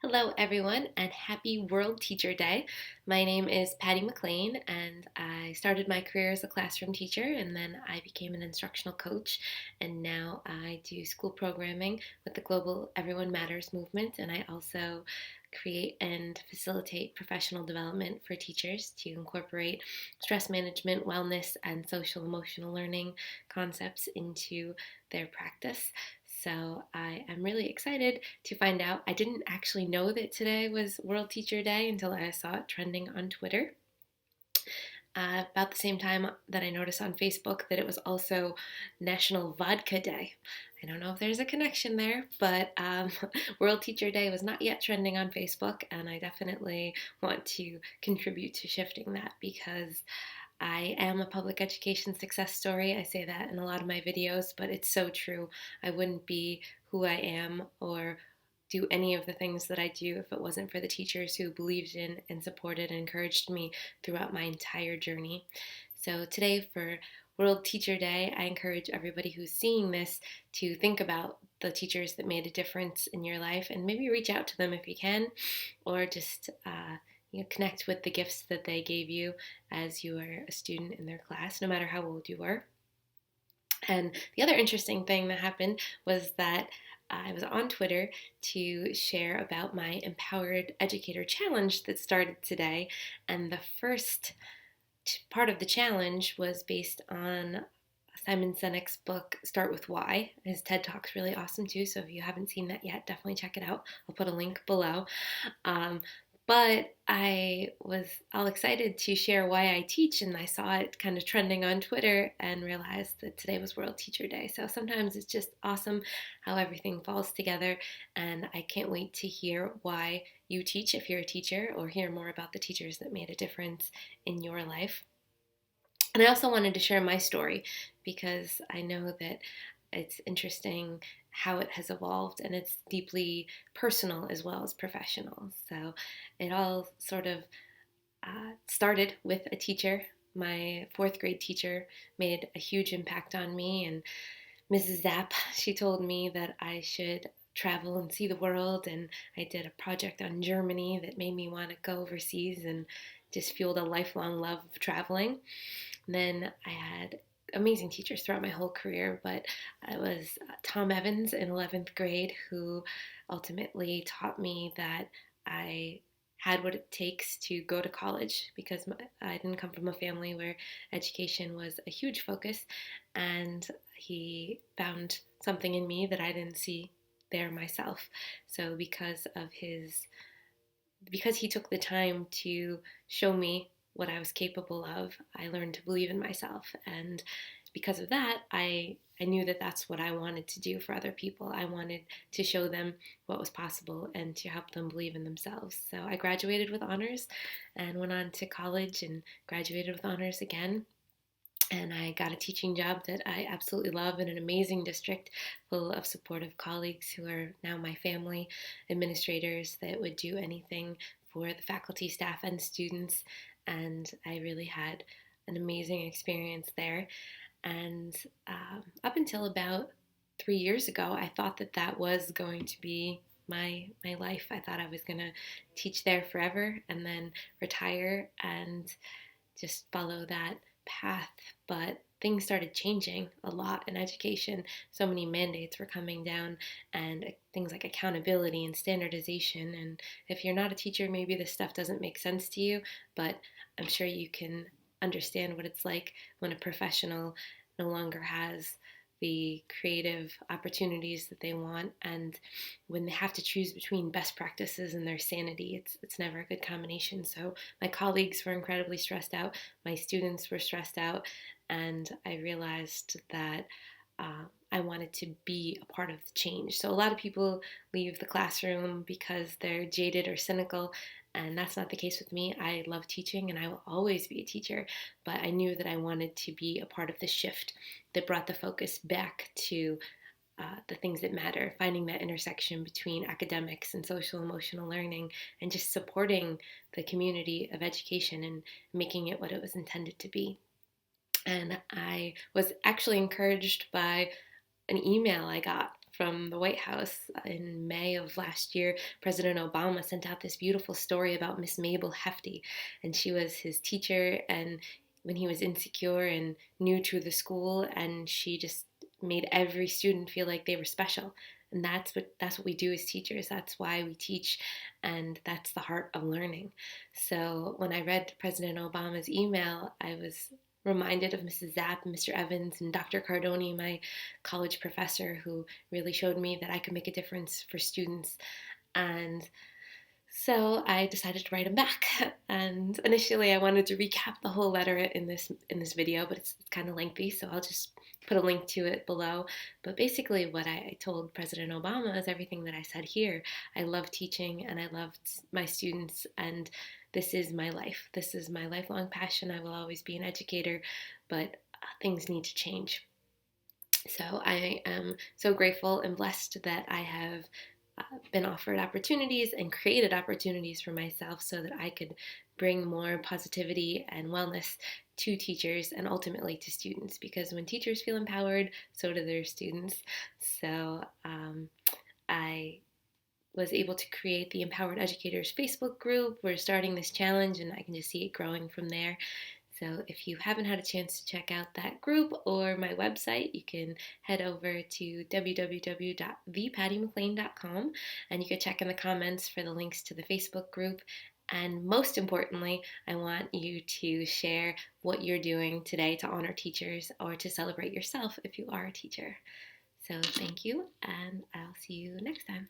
Hello, everyone, and happy World Teacher Day. My name is Patty McLean, and I started my career as a classroom teacher, and then I became an instructional coach, and now I do school programming with the Global Everyone Matters movement, and I also create and facilitate professional development for teachers to incorporate stress management, wellness, and social emotional learning concepts into their practice. So I am really excited to find out. I didn't actually know that today was World Teacher Day until I saw it trending on Twitter. About the same time that I noticed on Facebook that it was also National Vodka Day. I don't know if there's a connection there, but World Teacher Day was not yet trending on Facebook, and I definitely want to contribute to shifting that because I am a public education success story. I say that in a lot of my videos, but it's so true. I wouldn't be who I am or do any of the things that I do if it wasn't for the teachers who believed in and supported and encouraged me throughout my entire journey. So today for World Teacher Day, I encourage everybody who's seeing this to think about the teachers that made a difference in your life and maybe reach out to them if you can, or just connect with the gifts that they gave you as you were a student in their class, no matter how old you were. And the other interesting thing that happened was that I was on Twitter to share about my Empowered Educator Challenge that started today. And the first part of the challenge was based on Simon Sinek's book, Start With Why. His TED Talk's really awesome too, so if you haven't seen that yet, definitely check it out. I'll put a link below. But I was all excited to share why I teach, and I saw it kind of trending on Twitter and realized that today was World Teacher Day. So sometimes it's just awesome how everything falls together, and I can't wait to hear why you teach if you're a teacher, or hear more about the teachers that made a difference in your life. And I also wanted to share my story because I know that it's interesting how it has evolved, and it's deeply personal as well as professional. So it all sort of started with a teacher. My fourth grade teacher made a huge impact on me, and Mrs. Zapp, she told me that I should travel and see the world, and I did a project on Germany that made me want to go overseas and just fueled a lifelong love of traveling. And then I had amazing teachers throughout my whole career, but it was Tom Evans in 11th grade who ultimately taught me that I had what it takes to go to college because I didn't come from a family where education was a huge focus, and he found something in me that I didn't see there myself. So because he took the time to show me what I was capable of, I learned to believe in myself. And because of that, I knew that that's what I wanted to do for other people. I wanted to show them what was possible and to help them believe in themselves. So I graduated with honors and went on to college and graduated with honors again. And I got a teaching job that I absolutely love in an amazing district full of supportive colleagues who are now my family, administrators that would do anything for the faculty, staff, and students. And I really had an amazing experience there. And up until about 3 years ago, I thought that that was going to be my life. I thought I was going to teach there forever and then retire and just follow that path. But things started changing a lot in education. So many mandates were coming down, and things like accountability and standardization. And if you're not a teacher, maybe this stuff doesn't make sense to you, but I'm sure you can understand what it's like when a professional no longer has the creative opportunities that they want, and when they have to choose between best practices and their sanity, it's never a good combination. So my colleagues were incredibly stressed out, my students were stressed out, and I realized that I wanted to be a part of the change. So a lot of people leave the classroom because they're jaded or cynical, and that's not the case with me. I love teaching and I will always be a teacher, but I knew that I wanted to be a part of the shift that brought the focus back to the things that matter, finding that intersection between academics and social emotional learning, and just supporting the community of education and making it what it was intended to be. And I was actually encouraged by an email I got from the White House. In May of last year, President Obama sent out this beautiful story about Miss Mabel Hefty, and she was his teacher and when he was insecure and new to the school, and she just made every student feel like they were special. And that's what we do as teachers. That's why we teach, and that's the heart of learning. So when I read President Obama's email, I was reminded of Mrs. Zapp and Mr. Evans and Dr. Cardoni, my college professor, who really showed me that I could make a difference for students. And so I decided to write him back. And initially I wanted to recap the whole letter in this video, but it's kind of lengthy, so I'll just put a link to it below. But basically what I told President Obama is everything that I said here. I love teaching and I love my students, and this is my life. This is my lifelong passion. I will always be an educator, but things need to change. So I am so grateful and blessed that I have been offered opportunities and created opportunities for myself so that I could bring more positivity and wellness to teachers and ultimately to students, because when teachers feel empowered, so do their students. So I was able to create the Empowered Educators Facebook group. We're starting this challenge and I can just see it growing from there. So if you haven't had a chance to check out that group or my website, you can head over to www.thepattymclean.com and you can check in the comments for the links to the Facebook group. And most importantly, I want you to share what you're doing today to honor teachers or to celebrate yourself if you are a teacher. So thank you, and I'll see you next time.